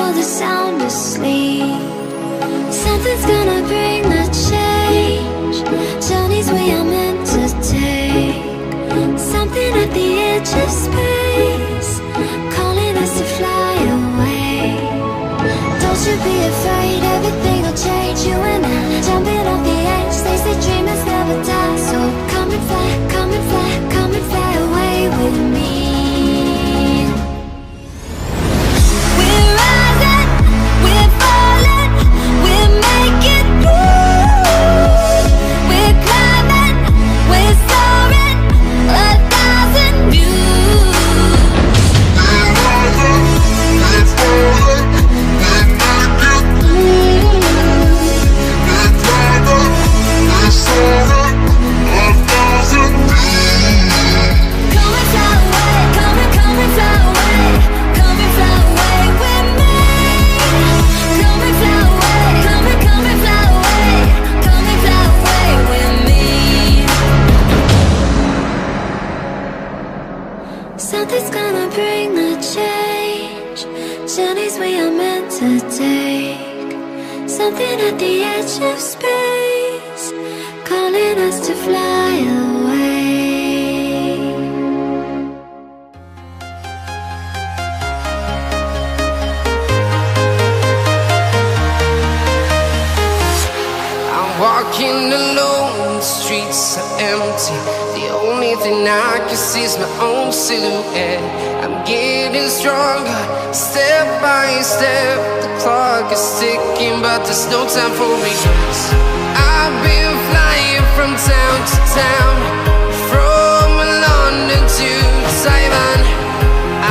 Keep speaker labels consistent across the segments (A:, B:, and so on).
A: for the sound asleep. Something's gonna bring the change. Journeys we are meant to take. Something at the edge of space, calling us to fly away. Don't you be afraid, everything will change. You and I, jumping off the edge. They say dreamers never die, so come and fly, come and fly, come and fly away with me. We're rising, we're falling, we're making moves. We're climbing, we're soaring, 1,000 views.
B: We're rising, we're falling, we're making moves. We're climbing, we're soaring, 1,000 views.
A: Come and fly away, come and fly away, come and fly away with me. Come and fly away, come and fly away, come and fly away with me. Something's gonna bring the change. Journeys we are meant to take. Something at the edge of space, calling us to fly away.
C: I'm walking alone, the streets are empty. The only thing I can see is my own silhouette. I'm getting stronger, step by step. The clock is ticking, but there's no time for regrets. I've been flying from town to town, from London to Taiwan.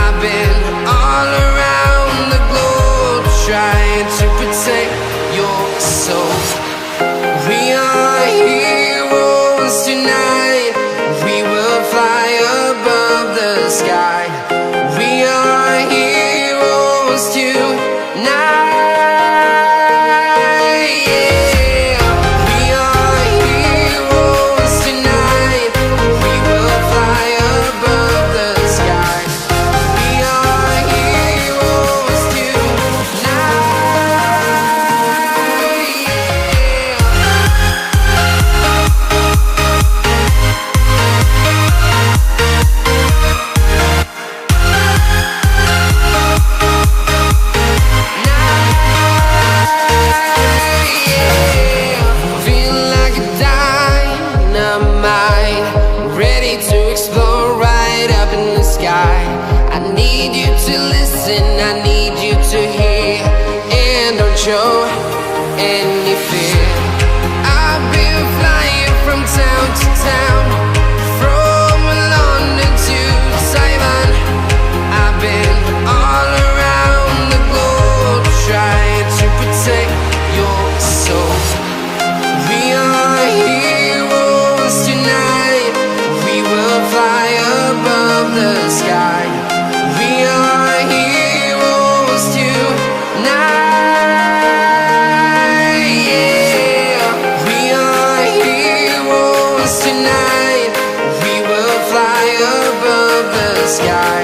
C: I've been all around the globe, trying to protect your soul. We are heroes tonight. We will fly above the sky. We are heroes tonight. Yeah. We are heroes tonight. We will fly above the sky. We are heroes tonight. Yeah. Feel like a dynamite, ready to explode right up in the sky. I need you to listen, I need you to hear, and don't show any fear. I've been flying from town to town, from London to Taiwan. I've been all around the globe, trying to protect your soul. We are heroes tonight. We will fly above the sky. We are heroes tonight. Yeah. We are heroes tonight. We will fly above the sky.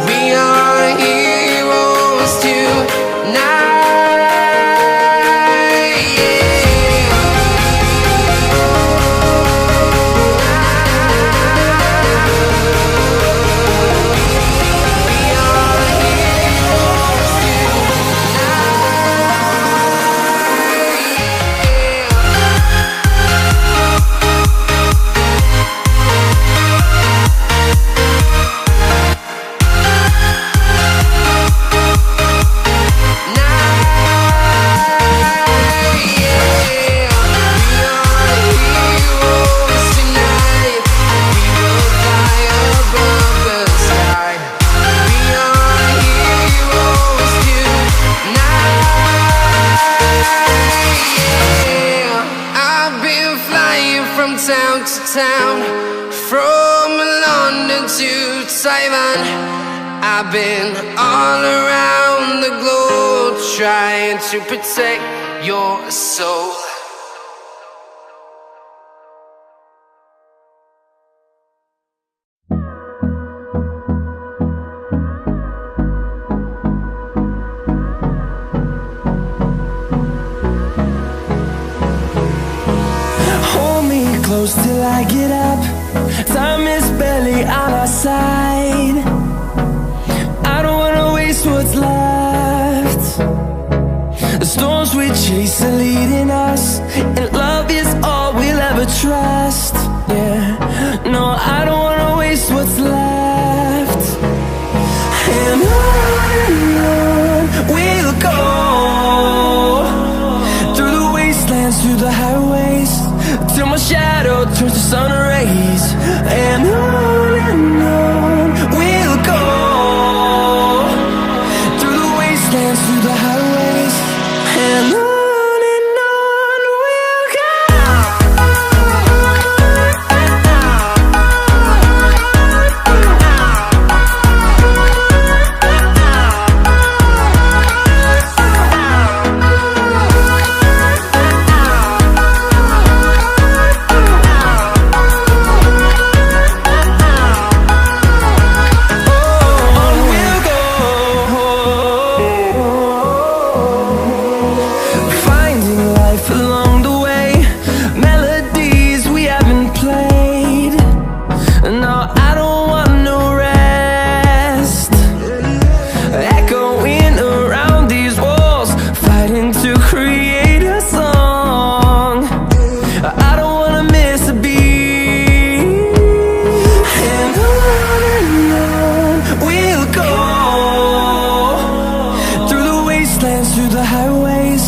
C: We are heroes tonight. Town to town, from London to Taiwan. I've been all around the globe, trying to protect your soul.
D: I get up, time is barely on our side. I don't wanna waste what's left. The storms we chase are leading us, and love is all we'll ever trust. Yeah, no, I don't wanna waste what's left. And on we'll go, through the wastelands, through the highways, till my shadow turns to sun rays. And on we'll go, through the wastelands, through the highways, and on we'll go. Through the highways,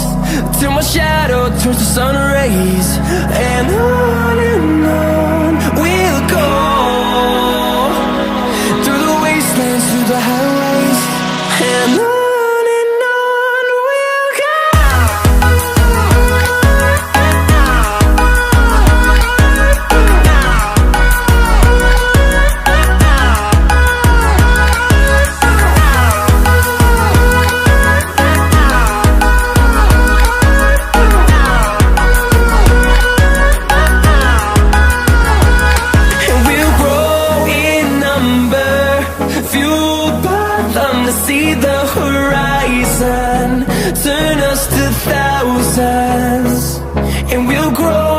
D: till my shadow turns to sun rays. And on we'll go, through the wastelands, through the highways, and on we'll go. See the horizon turn us to thousands, and we'll grow